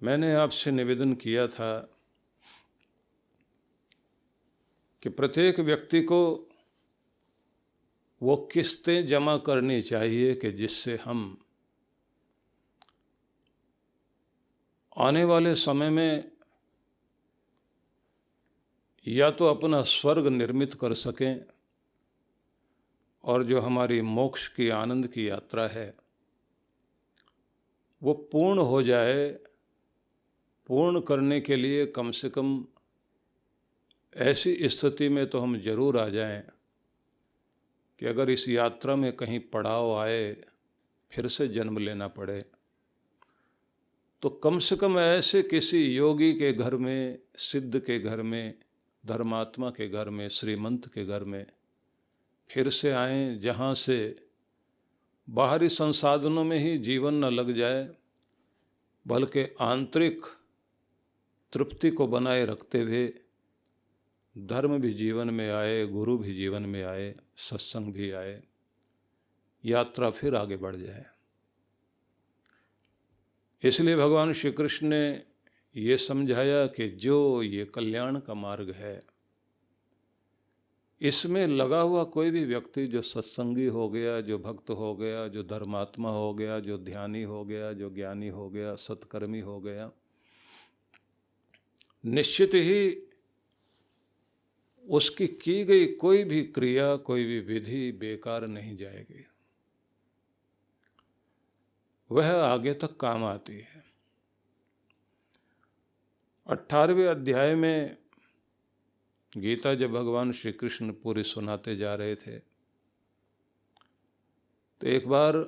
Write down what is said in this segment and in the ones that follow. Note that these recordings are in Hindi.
मैंने आपसे निवेदन किया था कि प्रत्येक व्यक्ति को वो किस्तें जमा करनी चाहिए कि जिससे हम आने वाले समय में या तो अपना स्वर्ग निर्मित कर सकें और जो हमारी मोक्ष की आनंद की यात्रा है वो पूर्ण हो जाए। पूर्ण करने के लिए कम से कम ऐसी स्थिति में तो हम जरूर आ जाएं कि अगर इस यात्रा में कहीं पड़ाव आए, फिर से जन्म लेना पड़े, तो कम से कम ऐसे किसी योगी के घर में, सिद्ध के घर में, धर्मात्मा के घर में, श्रीमंत के घर में फिर से आएं, जहाँ से बाहरी संसाधनों में ही जीवन न लग जाए, बल्कि आंतरिक तृप्ति को बनाए रखते हुए धर्म भी जीवन में आए, गुरु भी जीवन में आए, सत्संग भी आए, यात्रा फिर आगे बढ़ जाए। इसलिए भगवान श्री कृष्ण ने ये समझाया कि जो ये कल्याण का मार्ग है, इसमें लगा हुआ कोई भी व्यक्ति जो सत्संगी हो गया, जो भक्त हो गया, जो धर्मात्मा हो गया, जो ध्यानी हो गया, जो ज्ञानी हो गया, सत्कर्मी हो गया, निश्चित ही उसकी की गई कोई भी क्रिया, कोई भी विधि बेकार नहीं जाएगी, वह आगे तक काम आती है। 18वें अध्याय में गीता जब भगवान श्री कृष्ण पूरी सुनाते जा रहे थे, तो एक बार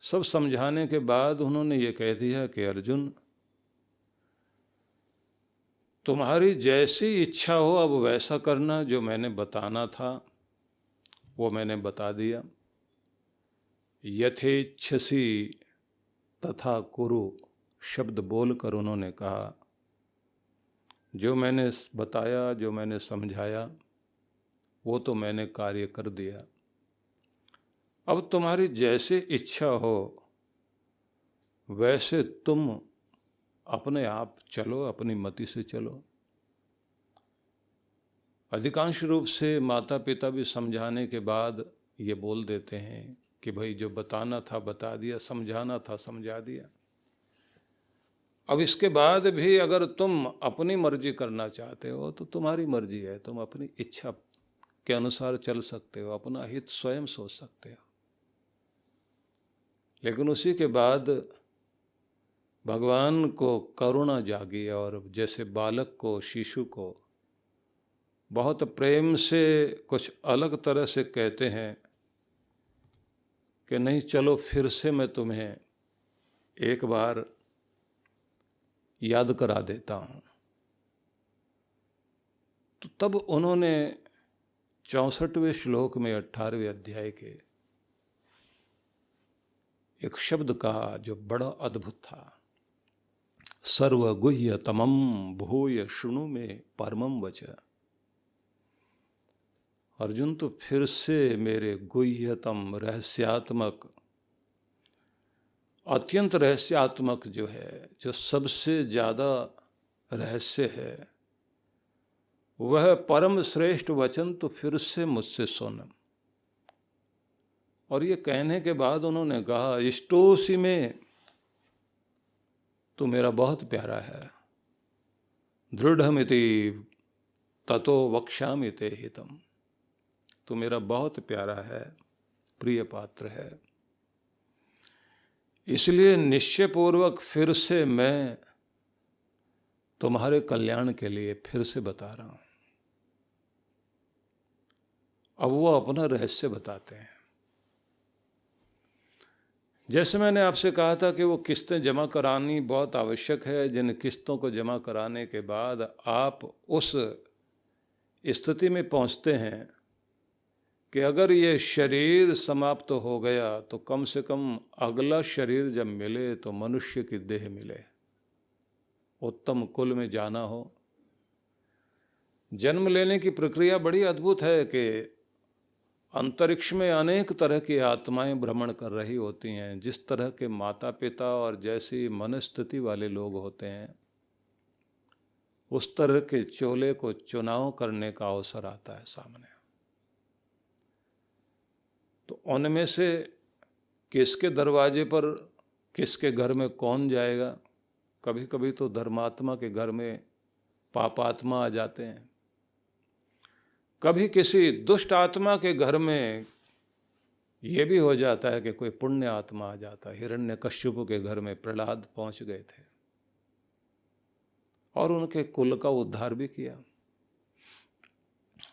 सब समझाने के बाद उन्होंने ये कह दिया कि अर्जुन, तुम्हारी जैसी इच्छा हो अब वैसा करना, जो मैंने बताना था वो मैंने बता दिया। यथेच्छसी तथा कुरु शब्द बोलकर उन्होंने कहा, जो मैंने बताया, जो मैंने समझाया, वो तो मैंने कार्य कर दिया। अब तुम्हारी जैसे इच्छा हो वैसे तुम अपने आप चलो, अपनी मति से चलो। अधिकांश रूप से माता पिता भी समझाने के बाद ये बोल देते हैं कि भाई जो बताना था बता दिया, समझाना था समझा दिया। अब इसके बाद भी अगर तुम अपनी मर्जी करना चाहते हो तो तुम्हारी मर्जी है, तुम अपनी इच्छा के अनुसार चल सकते हो, अपना हित स्वयं सोच सकते हो। लेकिन उसी के बाद भगवान को करुणा जागी और जैसे बालक को, शिशु को बहुत प्रेम से कुछ अलग तरह से कहते हैं कि नहीं चलो फिर से मैं तुम्हें एक बार याद करा देता हूँ, तो तब उन्होंने 64वें श्लोक में 18वें अध्याय के एक शब्द कहा जो बड़ा अद्भुत था। सर्वगुह्य तमम भूय शृणु में परमम वच। अर्जुन, तो फिर से मेरे गुह्यतम, रहस्यात्मक, अत्यंत रहस्यात्मक जो है, जो सबसे ज़्यादा रहस्य है, वह परम श्रेष्ठ वचन तो फिर से मुझसे सुन। और ये कहने के बाद उन्होंने कहा, इष्टोसी में तो मेरा बहुत प्यारा है, दृढ़मिति ततो वक्ष्यामि ते हितम, तो मेरा बहुत प्यारा है, प्रिय पात्र है। इसलिए निश्चयपूर्वक फिर से मैं तुम्हारे कल्याण के लिए फिर से बता रहा हूं। अब वो अपना रहस्य बताते हैं। जैसे मैंने आपसे कहा था कि वो किस्तें जमा करानी बहुत आवश्यक है, जिन किस्तों को जमा कराने के बाद आप उस स्थिति में पहुंचते हैं कि अगर ये शरीर समाप्त हो गया तो कम से कम अगला शरीर जब मिले तो मनुष्य की देह मिले, उत्तम कुल में जाना हो। जन्म लेने की प्रक्रिया बड़ी अद्भुत है कि अंतरिक्ष में अनेक तरह की आत्माएं भ्रमण कर रही होती हैं। जिस तरह के माता पिता और जैसी मनस्थिति वाले लोग होते हैं, उस तरह के चोले को चुनाव करने का अवसर आता है सामने। तो उनमें से किसके दरवाजे पर, किसके घर में कौन जाएगा। कभी कभी तो धर्मात्मा के घर में पापात्मा आ जाते हैं, कभी किसी दुष्ट आत्मा के घर में ये भी हो जाता है कि कोई पुण्य आत्मा आ जाता है। हिरण्यकश्यप के घर में प्रहलाद पहुंच गए थे और उनके कुल का उद्धार भी किया।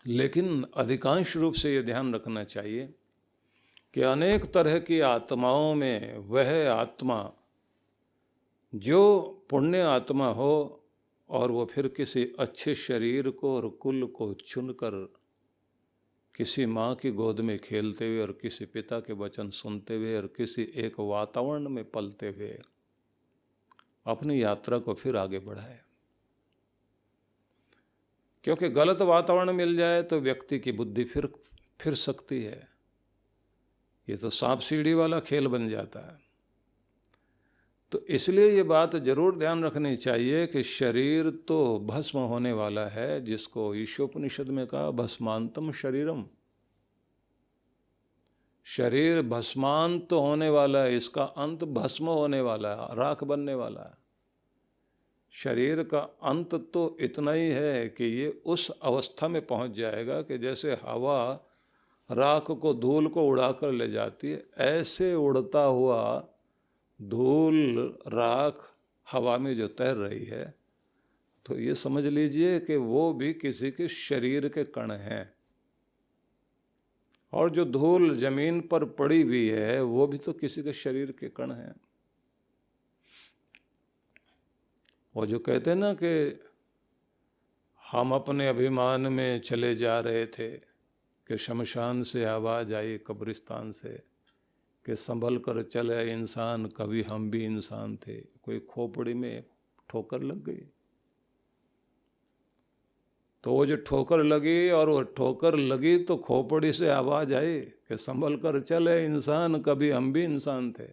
लेकिन अधिकांश रूप से ये ध्यान रखना चाहिए कि अनेक तरह की आत्माओं में वह आत्मा जो पुण्य आत्मा हो और वो फिर किसी अच्छे शरीर को और कुल को चुनकर किसी माँ की गोद में खेलते हुए और किसी पिता के वचन सुनते हुए और किसी एक वातावरण में पलते हुए अपनी यात्रा को फिर आगे बढ़ाए। क्योंकि गलत वातावरण मिल जाए तो व्यक्ति की बुद्धि फिर सकती है। ये तो सांप सीढ़ी वाला खेल बन जाता है। तो इसलिए ये बात जरूर ध्यान रखनी चाहिए कि शरीर तो भस्म होने वाला है, जिसको ईशोपनिषद में कहा भस्मांतम शरीरम। शरीर भस्मांत होने वाला है, इसका अंत भस्म होने वाला है, राख बनने वाला है। शरीर का अंत तो इतना ही है कि ये उस अवस्था में पहुंच जाएगा कि जैसे हवा राख को, धूल को उड़ाकर ले जाती है, ऐसे उड़ता हुआ धूल राख हवा में जो तैर रही है, तो ये समझ लीजिए कि वो भी किसी के शरीर के कण हैं। और जो धूल जमीन पर पड़ी हुई है वो भी तो किसी के शरीर के कण हैं। वो जो कहते हैं ना कि हम अपने अभिमान में चले जा रहे थे कि शमशान से आवाज़ आई कब्रिस्तान से कि संभल कर चले इंसान, कभी हम भी इंसान थे। कोई खोपड़ी में ठोकर लग गई, तो वो जो ठोकर लगी और वो ठोकर लगी तो खोपड़ी से आवाज़ आई कि संभल कर चले इंसान, कभी हम भी इंसान थे।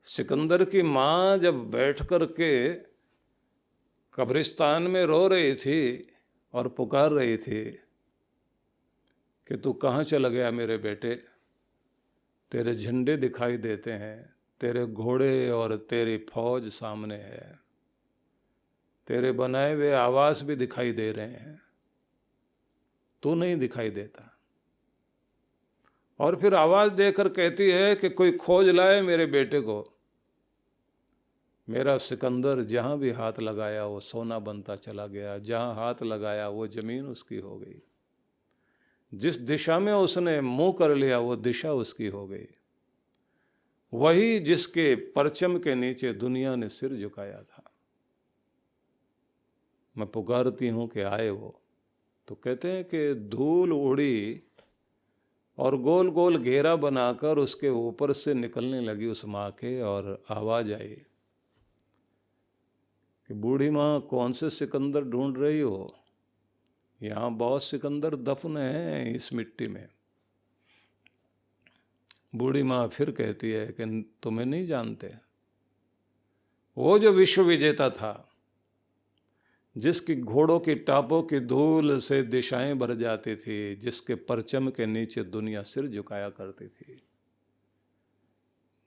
सिकंदर की माँ जब बैठ कर के कब्रिस्तान में रो रही थी और पुकार रही थी कि तू कहाँ चला गया मेरे बेटे, तेरे झंडे दिखाई देते हैं, तेरे घोड़े और तेरी फौज सामने है, तेरे बनाए हुए आवास भी दिखाई दे रहे हैं, तू नहीं दिखाई देता। और फिर आवाज देकर कहती है कि कोई खोज लाए मेरे बेटे को। मेरा सिकंदर जहां भी हाथ लगाया वो सोना बनता चला गया, जहां हाथ लगाया वो जमीन उसकी हो गई, जिस दिशा में उसने मुंह कर लिया वो दिशा उसकी हो गई। वही जिसके परचम के नीचे दुनिया ने सिर झुकाया था। मैं पुकारती हूं कि आए वो। तो कहते हैं कि धूल उड़ी और गोल गोल घेरा बनाकर उसके ऊपर से निकलने लगी उस माँ के, और आवाज आई कि बूढ़ी माँ कौन से सिकंदर ढूंढ रही हो, यहाँ बहुत सिकंदर दफन हैं इस मिट्टी में। बूढ़ी माँ फिर कहती है कि तुम्हें नहीं जानते, वो जो विश्व विजेता था, जिसकी घोड़ों की टापों की धूल से दिशाएं भर जाती थी, जिसके परचम के नीचे दुनिया सिर झुकाया करती थी,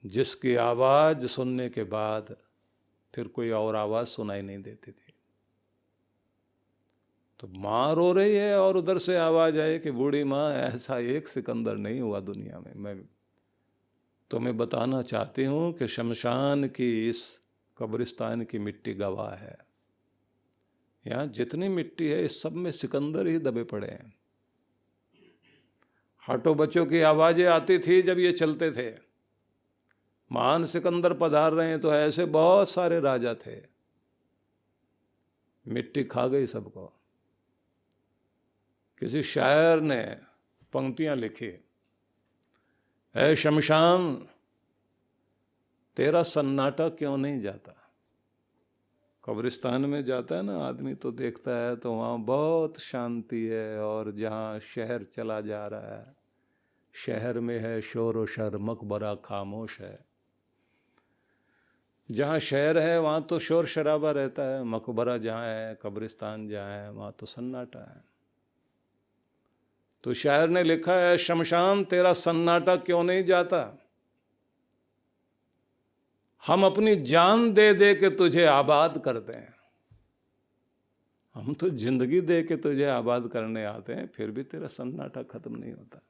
जिसकी आवाज सुनने के बाद फिर कोई और आवाज सुनाई नहीं देती थी। तो माँ रो रही है और उधर से आवाज आई कि बूढ़ी माँ ऐसा एक सिकंदर नहीं हुआ दुनिया में। मैं तुम्हें बताना चाहती हूँ कि शमशान की इस कब्रिस्तान की मिट्टी गवाह है। यहाँ जितनी मिट्टी है इस सब में सिकंदर ही दबे पड़े हैं। हटो बच्चों की आवाजें आती थी जब ये चलते थे, महान सिकंदर पधार रहे हैं, तो ऐसे बहुत सारे राजा थे, मिट्टी खा गई सबको। किसी शायर ने पंक्तियां लिखी, ऐ शमशान तेरा सन्नाटा क्यों नहीं जाता, कब्रिस्तान में जाता है ना आदमी तो देखता है तो वहाँ बहुत शांति है, और जहाँ शहर चला जा रहा है, शहर में है शोर व शर, मकबरा खामोश है। जहाँ शहर है वहाँ तो शोर शराबा रहता है, मकबरा जहाँ है, कब्रिस्तान जहाँ है, वहाँ तो सन्नाटा है। तो शायर ने लिखा है, शमशान तेरा सन्नाटा क्यों नहीं जाता, हम अपनी जान दे दे के तुझे आबाद करते हैं। हम तो जिंदगी दे के तुझे आबाद करने आते हैं, फिर भी तेरा सन्नाटा खत्म नहीं होता।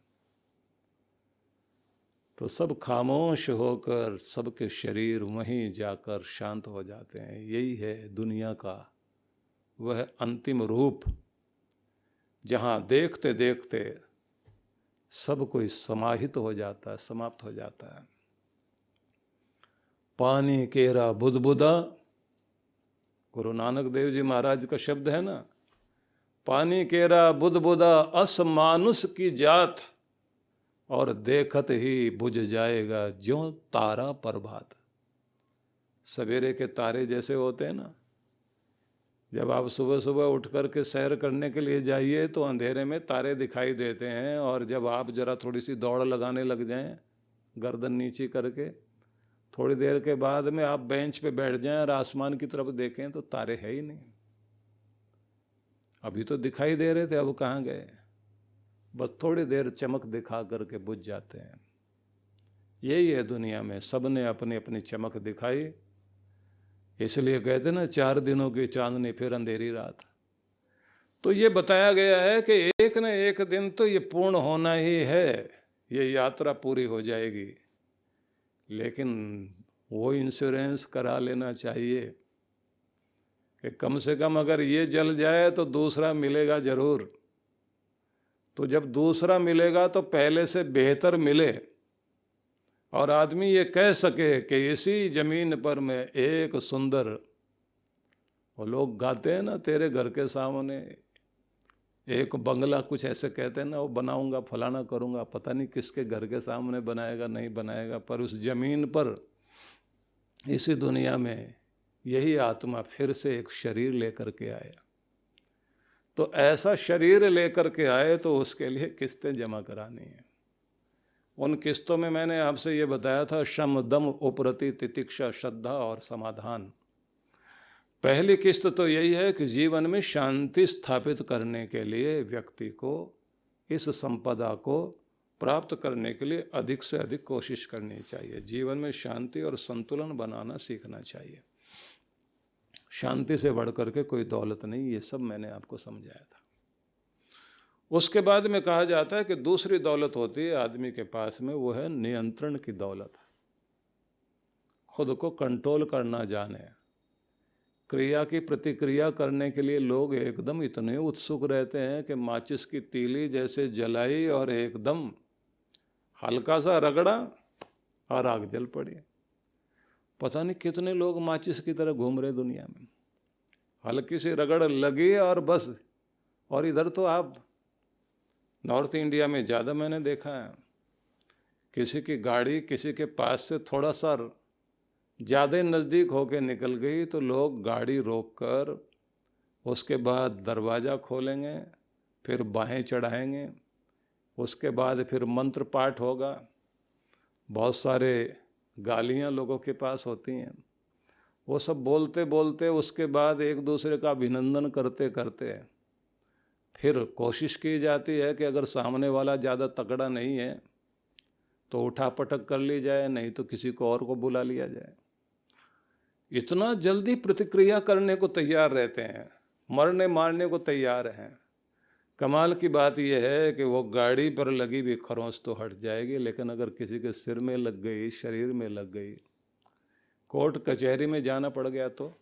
तो सब खामोश होकर सबके शरीर वहीं जाकर शांत हो जाते हैं। यही है दुनिया का वह अंतिम रूप, जहाँ देखते देखते सब कोई समाहित हो जाता है, समाप्त हो जाता है। पानी केरा बुदबुदा, गुरु नानक देव जी महाराज का शब्द है ना, पानी केरा बुदबुदा असमानुष की जात, और देखत ही बुझ जाएगा ज्यों तारा प्रभात। सवेरे के तारे जैसे होते हैं ना, जब आप सुबह सुबह उठ कर के सैर करने के लिए जाइए तो अंधेरे में तारे दिखाई देते हैं, और जब आप जरा थोड़ी सी दौड़ लगाने लग जाएं गर्दन नीचे करके, थोड़ी देर के बाद में आप बेंच पे बैठ जाएं और आसमान की तरफ देखें तो तारे है ही नहीं। अभी तो दिखाई दे रहे थे, अब कहाँ गए? बस थोड़ी देर चमक दिखा करके बुझ जाते हैं। यही है दुनिया में, सब ने अपनी अपनी चमक दिखाई, इसलिए कहते ना 4 दिनों की चांदनी फिर अंधेरी रात। तो ये बताया गया है कि एक न एक दिन तो ये पूर्ण होना ही है, ये यात्रा पूरी हो जाएगी, लेकिन वो इंश्योरेंस करा लेना चाहिए कि कम से कम अगर ये जल जाए तो दूसरा मिलेगा जरूर। तो जब दूसरा मिलेगा तो पहले से बेहतर मिले, और आदमी ये कह सके कि इसी जमीन पर मैं एक सुंदर, वो लोग गाते हैं ना, तेरे घर के सामने एक बंगला, कुछ ऐसे कहते हैं ना, वो बनाऊंगा, फलाना करूंगा, पता नहीं किसके घर के सामने बनाएगा नहीं बनाएगा, पर उस जमीन पर, इसी दुनिया में यही आत्मा फिर से एक शरीर लेकर के आया। तो ऐसा शरीर लेकर के आए तो उसके लिए किस्तें जमा करानी है। उन किस्तों में मैंने आपसे ये बताया था, शम दम उपरति तितिक्षा श्रद्धा और समाधान। पहली किस्त तो यही है कि जीवन में शांति स्थापित करने के लिए व्यक्ति को इस संपदा को प्राप्त करने के लिए अधिक से अधिक कोशिश करनी चाहिए। जीवन में शांति और संतुलन बनाना सीखना चाहिए। शांति से बढ़ करके कोई दौलत नहीं, ये सब मैंने आपको समझाया था। उसके बाद में कहा जाता है कि दूसरी दौलत होती है आदमी के पास में, वो है नियंत्रण की दौलत। खुद को कंट्रोल करना जाने। क्रिया की प्रतिक्रिया करने के लिए लोग एकदम इतने उत्सुक रहते हैं कि माचिस की तीली जैसे जलाई और एकदम हल्का सा रगड़ा और आग जल पड़ी। पता नहीं कितने लोग माचिस की तरह घूम रहे दुनिया में, हल्की सी रगड़ लगी और बस। और इधर तो आप नॉर्थ इंडिया में ज़्यादा मैंने देखा है, किसी की गाड़ी किसी के पास से थोड़ा सा ज़्यादा नज़दीक होके निकल गई तो लोग गाड़ी रोककर उसके बाद दरवाज़ा खोलेंगे, फिर बाहें चढ़ाएंगे, उसके बाद फिर मंत्र पाठ होगा। बहुत सारे गालियाँ लोगों के पास होती हैं, वो सब बोलते बोलते उसके बाद एक दूसरे का अभिनंदन करते करते फिर कोशिश की जाती है कि अगर सामने वाला ज़्यादा तगड़ा नहीं है तो उठा पटक कर ली जाए, नहीं तो किसी को और को बुला लिया जाए। इतना जल्दी प्रतिक्रिया करने को तैयार रहते हैं, मरने मारने को तैयार हैं। कमाल की बात यह है कि वो गाड़ी पर लगी हुई खरोंच तो हट जाएगी, लेकिन अगर किसी के सिर में लग गई, शरीर में लग गई, कोर्ट कचहरी में जाना पड़ गया तो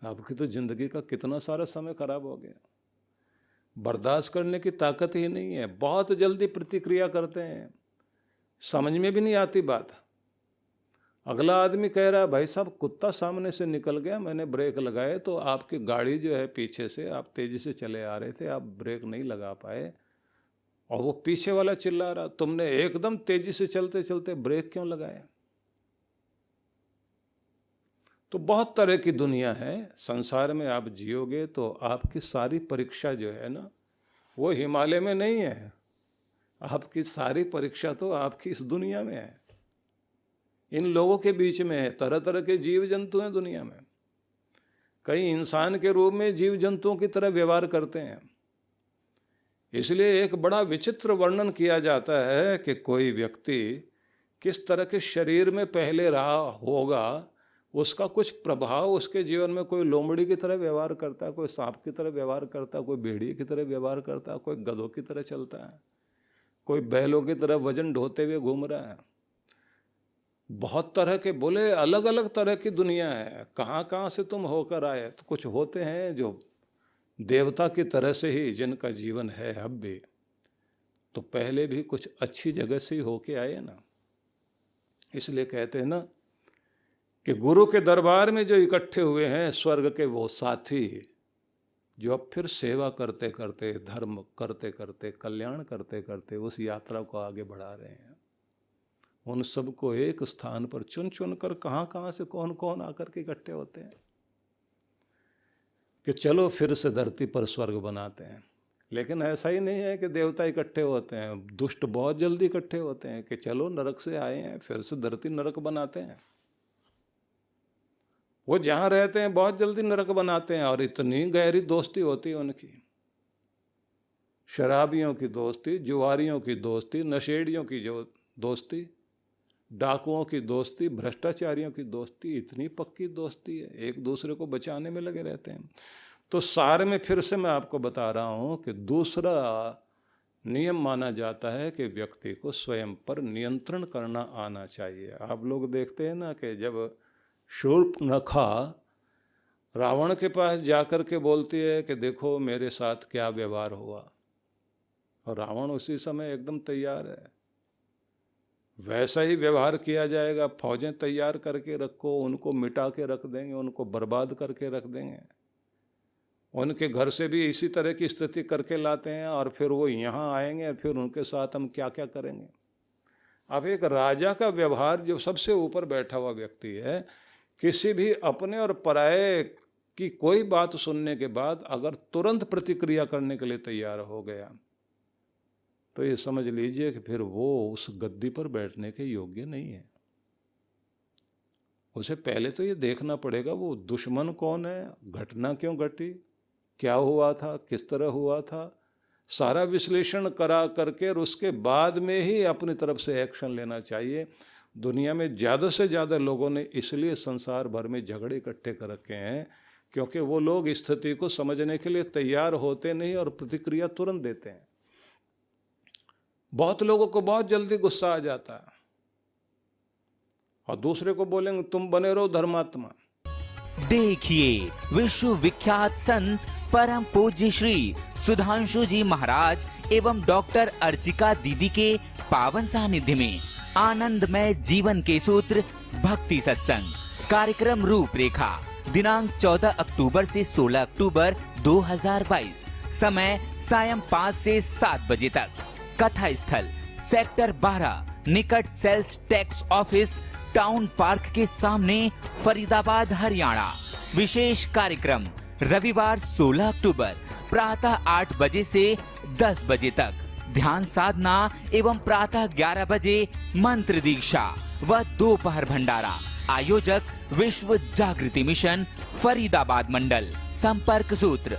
आपकी तो जिंदगी का कितना सारा समय खराब हो गया। बर्दाश्त करने की ताकत ही नहीं है, बहुत जल्दी प्रतिक्रिया करते हैं, समझ में भी नहीं आती बात। अगला आदमी कह रहा है भाई साहब कुत्ता सामने से निकल गया, मैंने ब्रेक लगाए तो आपकी गाड़ी जो है पीछे से, आप तेजी से चले आ रहे थे, आप ब्रेक नहीं लगा पाए, और वो पीछे वाला चिल्ला रहा तुमने एकदम तेजी से चलते चलते ब्रेक क्यों लगाए। तो बहुत तरह की दुनिया है संसार में। आप जियोगे तो आपकी सारी परीक्षा जो है ना, वो हिमालय में नहीं है। आपकी सारी परीक्षा तो आपकी इस दुनिया में है, इन लोगों के बीच में है। तरह तरह के जीव जंतु हैं दुनिया में। कई इंसान के रूप में जीव जंतुओं की तरह व्यवहार करते हैं। इसलिए एक बड़ा विचित्र वर्णन किया जाता है कि कोई व्यक्ति किस तरह के शरीर में पहले रहा होगा, उसका कुछ प्रभाव उसके जीवन में। कोई लोमड़ी की तरह व्यवहार करता है, कोई सांप की तरह व्यवहार करता है, कोई भेड़िए की तरह व्यवहार करता है, कोई गधों की तरह चलता है, कोई बैलों की तरह वजन ढोते हुए घूम रहा है। बहुत तरह के, बोले अलग अलग तरह की दुनिया है। कहाँ कहाँ से तुम होकर आए? तो कुछ होते हैं जो देवता की तरह से ही जिनका जीवन है अब भी, तो पहले भी कुछ अच्छी जगह से ही होके आए ना। इसलिए कहते हैं ना कि गुरु के दरबार में जो इकट्ठे हुए हैं स्वर्ग के वो साथी, जो अब फिर सेवा करते करते, धर्म करते करते, कल्याण करते करते उस यात्रा को आगे बढ़ा रहे हैं, उन सबको एक स्थान पर चुन चुन कर कहाँ कहाँ से कौन कौन आकर के इकट्ठे होते हैं कि चलो फिर से धरती पर स्वर्ग बनाते हैं। लेकिन ऐसा ही नहीं है कि देवता इकट्ठे होते हैं। दुष्ट बहुत जल्दी इकट्ठे होते हैं कि चलो नरक से आए हैं, फिर से धरती नरक बनाते हैं। वो जहाँ रहते हैं बहुत जल्दी नरक बनाते हैं, और इतनी गहरी दोस्ती होती है उनकी। शराबियों की दोस्ती, जुआरियों की दोस्ती, नशेड़ियों की जो दोस्ती, डाकुओं की दोस्ती, भ्रष्टाचारियों की दोस्ती, इतनी पक्की दोस्ती है, एक दूसरे को बचाने में लगे रहते हैं। तो सार में फिर से मैं आपको बता रहा हूँ कि दूसरा नियम माना जाता है कि व्यक्ति को स्वयं पर नियंत्रण करना आना चाहिए। आप लोग देखते हैं ना कि जब शूर्पणखा रावण के पास जाकर के बोलती है कि देखो मेरे साथ क्या व्यवहार हुआ, और रावण उसी समय एकदम तैयार है, वैसा ही व्यवहार किया जाएगा। फौजें तैयार करके रखो, उनको मिटा के रख देंगे, उनको बर्बाद करके रख देंगे। उनके घर से भी इसी तरह की स्थिति करके लाते हैं, और फिर वो यहाँ आएंगे, फिर उनके साथ हम क्या क्या करेंगे। अब एक राजा का व्यवहार, जो सबसे ऊपर बैठा हुआ व्यक्ति है, किसी भी अपने और पराये की कोई बात सुनने के बाद अगर तुरंत प्रतिक्रिया करने के लिए तैयार हो गया, तो ये समझ लीजिए कि फिर वो उस गद्दी पर बैठने के योग्य नहीं है। उसे पहले तो ये देखना पड़ेगा वो दुश्मन कौन है, घटना क्यों घटी, क्या हुआ था, किस तरह हुआ था, सारा विश्लेषण करा करके, और उसके बाद में ही अपनी तरफ से एक्शन लेना चाहिए। दुनिया में ज़्यादा से ज़्यादा लोगों ने इसलिए संसार भर में झगड़े इकट्ठे कर रखे हैं क्योंकि वो लोग स्थिति को समझने के लिए तैयार होते नहीं और प्रतिक्रिया तुरंत देते हैं। बहुत लोगों को बहुत जल्दी गुस्सा आ जाता है, और दूसरे को बोलेंगे तुम बने रहो धर्मात्मा। देखिए विश्व विख्यात संत परम पूज्य श्री सुधांशु जी महाराज एवं डॉक्टर अर्चिका दीदी के पावन सानिध्य में आनंदमय जीवन के सूत्र भक्ति सत्संग कार्यक्रम रूपरेखा दिनांक 14 अक्टूबर से 16 अक्टूबर 2022, समय सायं 5 से 7 बजे तक। कथा स्थल सेक्टर 12 निकट sales tax office town park के सामने फरीदाबाद हरियाणा। विशेष कार्यक्रम रविवार 16 अक्टूबर प्रातः 8 बजे से 10 बजे तक ध्यान साधना एवं प्रातः 11 बजे मंत्र दीक्षा व दोपहर भंडारा। आयोजक विश्व जागृति मिशन फरीदाबाद मंडल। संपर्क सूत्र